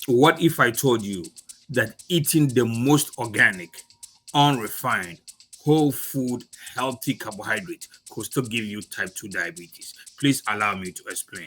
What if I told you that eating the most organic, unrefined, whole food, healthy carbohydrate could still give you type 2 diabetes? Please allow me to explain.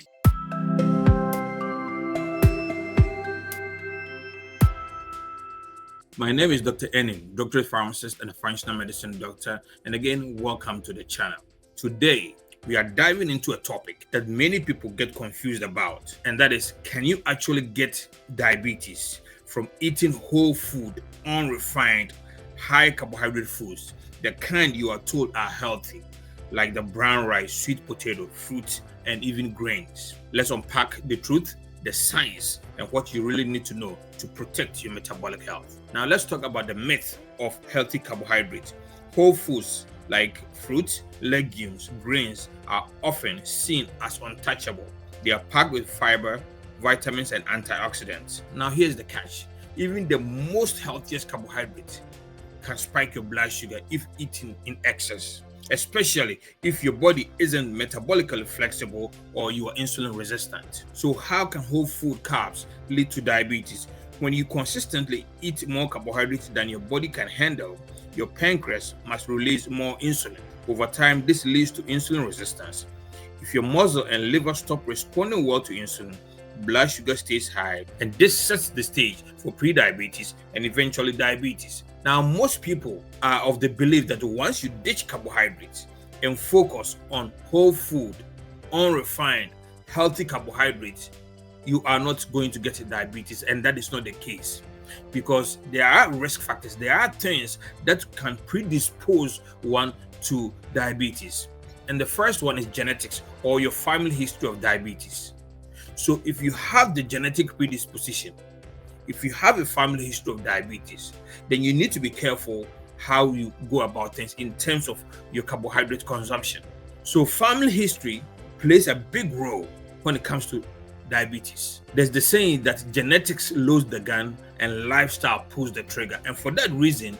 My name is Dr. Ennin, doctorate pharmacist and a functional medicine doctor. And again, welcome to the channel. Today, we are diving into a topic that many people get confused about, and that is, can you actually get diabetes from eating whole food, unrefined, high carbohydrate foods, the kind you are told are healthy, like the brown rice, sweet potato, fruits, and even grains? Let's unpack the truth, the science, and what you really need to know to protect your metabolic health. Now, let's talk about the myth of healthy carbohydrates. Whole foods like fruits, legumes, grains are often seen as untouchable. They are packed with fiber, vitamins, and antioxidants. Now, here's the catch: even the most healthiest carbohydrates can spike your blood sugar if eaten in excess, especially if your body isn't metabolically flexible or you are insulin resistant. So, how can whole food carbs lead to diabetes? When you consistently eat more carbohydrates than your body can handle, your pancreas must release more insulin. Over time, this leads to insulin resistance. If your muscle and liver stop responding well to insulin, blood sugar stays high, and this sets the stage for prediabetes and eventually diabetes. Now, most people are of the belief that once you ditch carbohydrates and focus on whole food, unrefined, healthy carbohydrates, you are not going to get diabetes, and that is not the case, because there are risk factors. There are things that can predispose one to diabetes, and the first one is genetics or your family history of diabetes. So if you have the genetic predisposition, if you have a family history of diabetes, then you need to be careful how you go about things in terms of your carbohydrate consumption. So family history plays a big role when it comes to diabetes. There's the saying that genetics loads the gun and lifestyle pulls the trigger. And for that reason,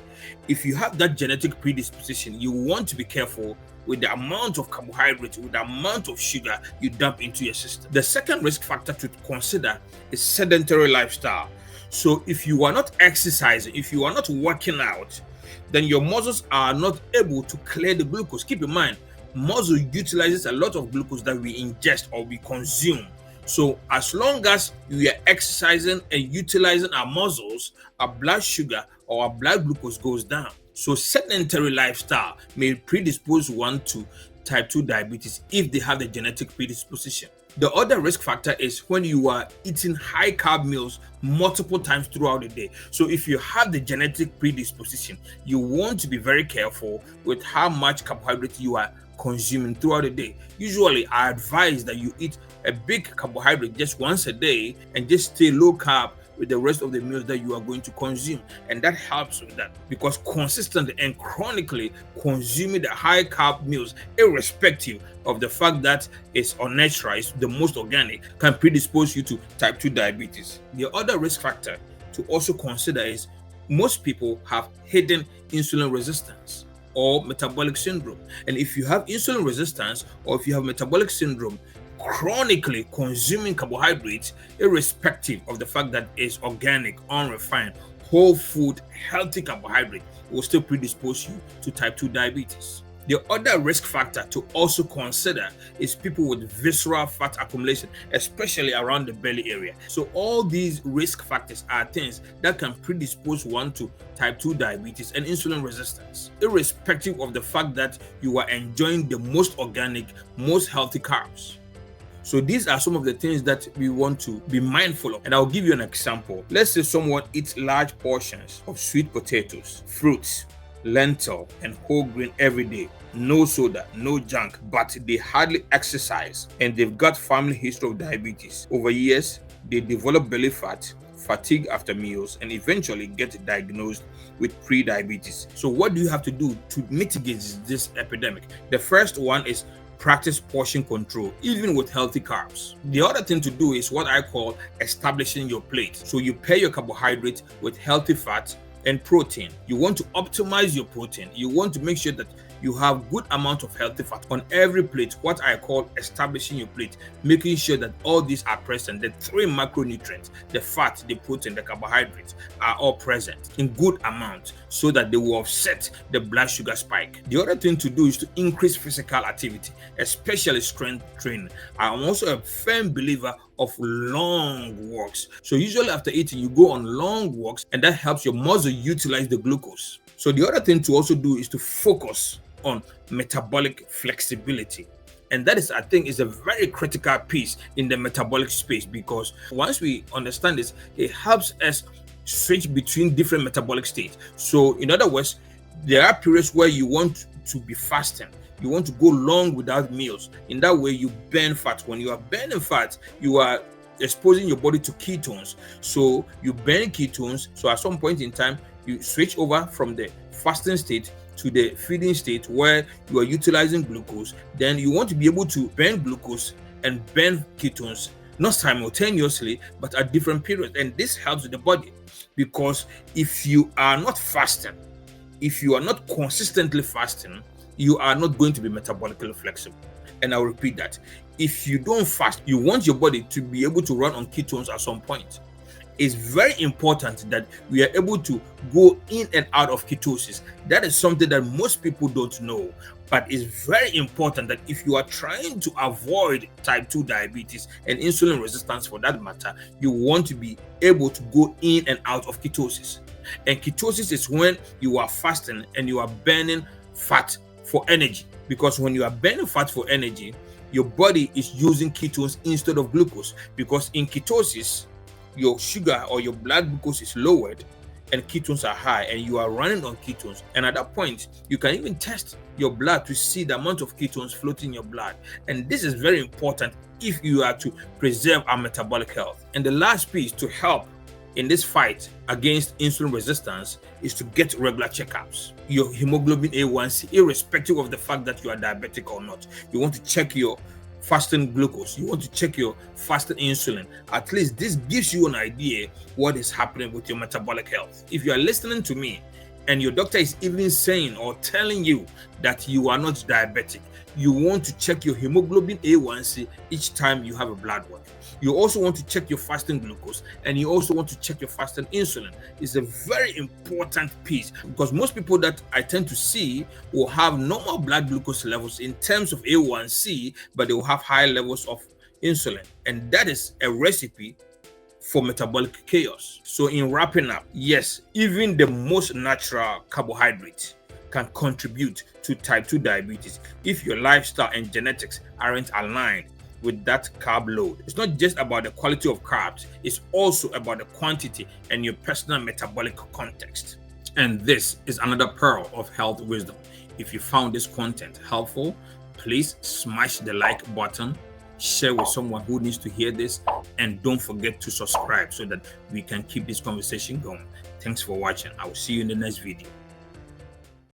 if you have that genetic predisposition, you want to be careful with the amount of carbohydrate, with the amount of sugar you dump into your system. The second risk factor to consider is sedentary lifestyle. So if you are not exercising, if you are not working out, then your muscles are not able to clear the glucose. Keep in mind, muscle utilizes a lot of glucose that we ingest or we consume. So as long as we are exercising and utilizing our muscles, our blood sugar or our blood glucose goes down. So sedentary lifestyle may predispose one to type 2 diabetes if they have the genetic predisposition. The other risk factor is when you are eating high carb meals multiple times throughout the day. So if you have the genetic predisposition, you want to be very careful with how much carbohydrate you are consuming throughout the day. Usually, I advise that you eat a big carbohydrate just once a day and just stay low carb with the rest of the meals that you are going to consume. And that helps with that, because consistently and chronically consuming the high carb meals, irrespective of the fact that it's unnatural, it's the most organic, can predispose you to type 2 diabetes. The other risk factor to also consider is most people have hidden insulin resistance or metabolic syndrome. And if you have insulin resistance or if you have metabolic syndrome, chronically consuming carbohydrates, irrespective of the fact that it's organic, unrefined, whole food, healthy carbohydrate, will still predispose you to type 2 diabetes. The other risk factor to also consider is people with visceral fat accumulation, especially around the belly area. So all these risk factors are things that can predispose one to type 2 diabetes and insulin resistance, irrespective of the fact that you are enjoying the most organic, most healthy carbs. So these are some of the things that we want to be mindful of. And I'll give you an example. Let's say someone eats large portions of sweet potatoes, fruits, lentil, and whole grain every day. No soda, no junk, but they hardly exercise and they've got family history of diabetes. Over years, they develop belly fat, fatigue after meals, and eventually get diagnosed with pre-diabetes. So what do you have to do to mitigate this epidemic? The first one is practice portion control, even with healthy carbs. The other thing to do is what I call establishing your plate. So you pair your carbohydrate with healthy fat and protein. You want to optimize your protein. You want to make sure that you have good amount of healthy fat on every plate, what I call establishing your plate, making sure that all these are present. The three macronutrients, the fat, the protein, the carbohydrates, are all present in good amount so that they will offset the blood sugar spike. The other thing to do is to increase physical activity, especially strength training. I'm also a firm believer of long walks. So usually after eating, you go on long walks, and that helps your muscle utilize the glucose. So the other thing to also do is to focus on metabolic flexibility. And that is, I think, is a very critical piece in the metabolic space, because once we understand this, it helps us switch between different metabolic states. So in other words, there are periods where you want to be fasting. You want to go long without meals. In that way, you burn fat. When you are burning fat, you are exposing your body to ketones. So you burn ketones. So at some point in time, you switch over from the fasting state to the feeding state where you are utilizing glucose. Then you want to be able to burn glucose and burn ketones, not simultaneously, but at different periods. And this helps the body, because if you are not fasting, if you are not consistently fasting, you are not going to be metabolically flexible. And I'll repeat that. If you don't fast, you want your body to be able to run on ketones at some point. It's very important that we are able to go in and out of ketosis. That is something that most people don't know, but it's very important that if you are trying to avoid type 2 diabetes and insulin resistance for that matter, you want to be able to go in and out of ketosis. And ketosis is when you are fasting and you are burning fat for energy, because when you are burning fat for energy, your body is using ketones instead of glucose, because in ketosis, your sugar or your blood glucose is lowered and ketones are high, and you are running on ketones. And at that point, you can even test your blood to see the amount of ketones floating in your blood. And this is very important if you are to preserve our metabolic health. And the last piece to help in this fight against insulin resistance is to get regular checkups. Your hemoglobin A1C, irrespective of the fact that you are diabetic or not. You want to check your fasting glucose, you want to check your fasting insulin. At least this gives you an idea what is happening with your metabolic health. If you are listening to me and your doctor is even saying or telling you that you are not diabetic, you want to check your hemoglobin A1C each time you have a blood work. You also want to check your fasting glucose, and you also want to check your fasting insulin. It's a very important piece, because most people that I tend to see will have normal blood glucose levels in terms of A1C, but they will have high levels of insulin. And that is a recipe for metabolic chaos. So in wrapping up, yes, even the most natural carbohydrate can contribute to type 2 diabetes if your lifestyle and genetics aren't aligned with that carb load. It's not just about the quality of carbs, it's also about the quantity and your personal metabolic context. And this is another pearl of health wisdom. If you found this content helpful, please smash the like button, share with someone who needs to hear this, and don't forget to subscribe so that we can keep this conversation going. Thanks for watching. I will see you in the next video.